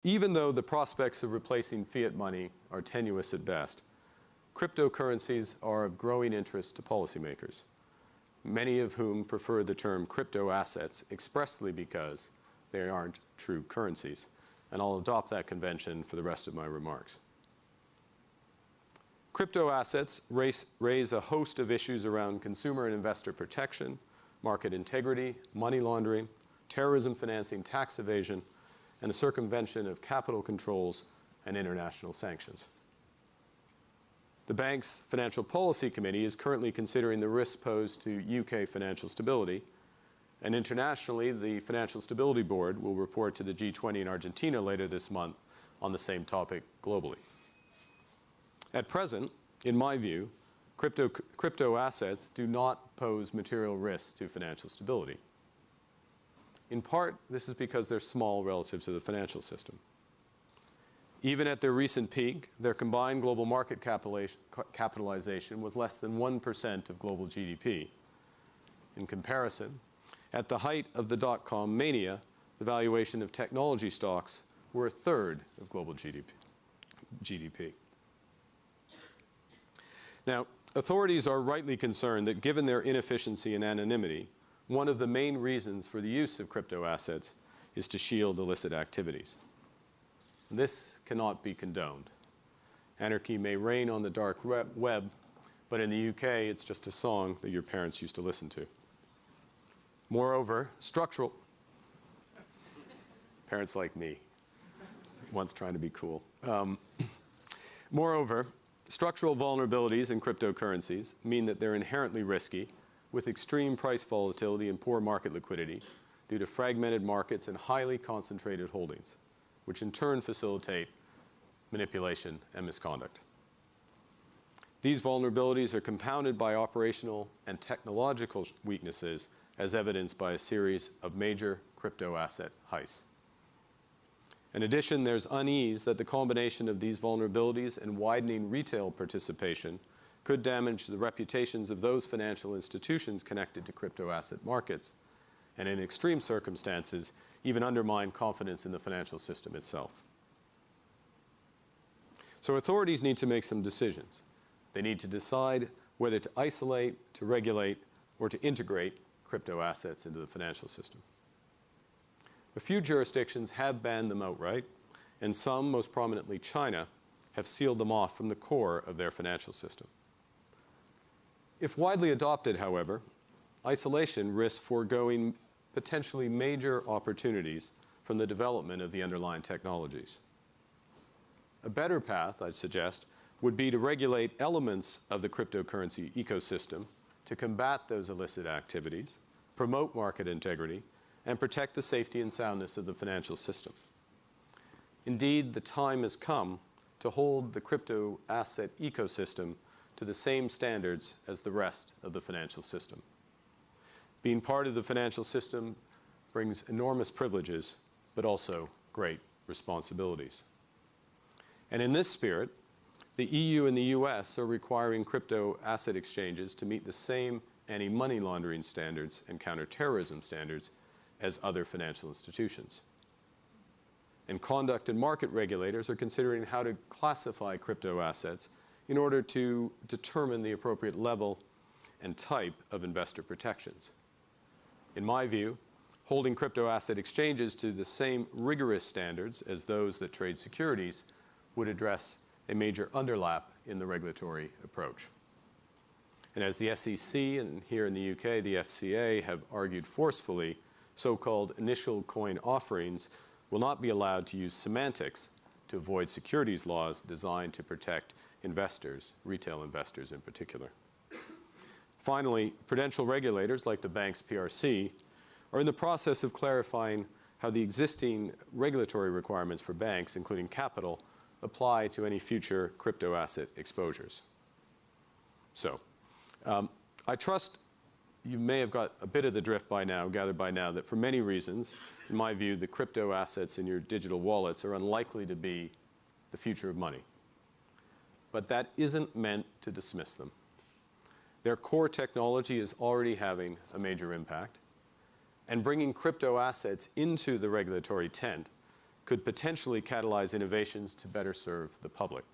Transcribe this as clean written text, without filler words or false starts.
Even though the prospects of replacing fiat money are tenuous at best, cryptocurrencies are of growing interest to policymakers, many of whom prefer the term crypto assets expressly because they aren't true currencies. And I'll adopt that convention for the rest of my remarks. Crypto assets raise a host of issues around consumer and investor protection, market integrity, money laundering, terrorism financing, tax evasion, and the circumvention of capital controls and international sanctions. The bank's Financial Policy Committee is currently considering the risks posed to UK financial stability, and internationally, the Financial Stability Board will report to the G20 in Argentina later this month on the same topic globally. At present, in my view, crypto assets do not pose material risks to financial stability. In part, this is because they're small relative to the financial system. Even at their recent peak, their combined global market capitalization was less than 1% of global GDP. In comparison, at the height of the dot-com mania, the valuation of technology stocks were a third of global GDP. Now, authorities are rightly concerned that given their inefficiency and anonymity, one of the main reasons for the use of crypto assets is to shield illicit activities. This cannot be condoned. Anarchy may reign on the dark web, but in the UK, it's just a song that your parents used to listen to. Moreover, parents like me, once trying to be cool. Moreover, structural vulnerabilities in cryptocurrencies mean that they're inherently risky, with extreme price volatility and poor market liquidity due to fragmented markets and highly concentrated holdings, which in turn facilitate manipulation and misconduct. These vulnerabilities are compounded by operational and technological weaknesses, as evidenced by a series of major crypto asset heists. In addition, there's unease that the combination of these vulnerabilities and widening retail participation could damage the reputations of those financial institutions connected to crypto asset markets, and in extreme circumstances, even undermine confidence in the financial system itself. So authorities need to make some decisions. They need to decide whether to isolate, to regulate, or to integrate crypto assets into the financial system. A few jurisdictions have banned them outright, and some, most prominently China, have sealed them off from the core of their financial system. If widely adopted, however, isolation risks foregoing potentially major opportunities from the development of the underlying technologies. A better path, I'd suggest, would be to regulate elements of the cryptocurrency ecosystem to combat those illicit activities, promote market integrity, and protect the safety and soundness of the financial system. Indeed, the time has come to hold the crypto asset ecosystem to the same standards as the rest of the financial system. Being part of the financial system brings enormous privileges, but also great responsibilities. And in this spirit, the EU and the US are requiring crypto asset exchanges to meet the same anti-money laundering standards and counterterrorism standards as other financial institutions. And conduct and market regulators are considering how to classify crypto assets in order to determine the appropriate level and type of investor protections. In my view, holding crypto asset exchanges to the same rigorous standards as those that trade securities would address a major underlap in the regulatory approach. And as the SEC and here in the UK, the FCA have argued forcefully, so-called initial coin offerings will not be allowed to use semantics to avoid securities laws designed to protect investors, retail investors in particular. Finally, prudential regulators like the bank's PRC are in the process of clarifying how the existing regulatory requirements for banks, including capital, apply to any future crypto asset exposures. So, I trust you may have got a bit of the drift by now, gathered by now, that for many reasons, in my view, the crypto assets in your digital wallets are unlikely to be the future of money. But that isn't meant to dismiss them. Their core technology is already having a major impact, and bringing crypto assets into the regulatory tent could potentially catalyze innovations to better serve the public.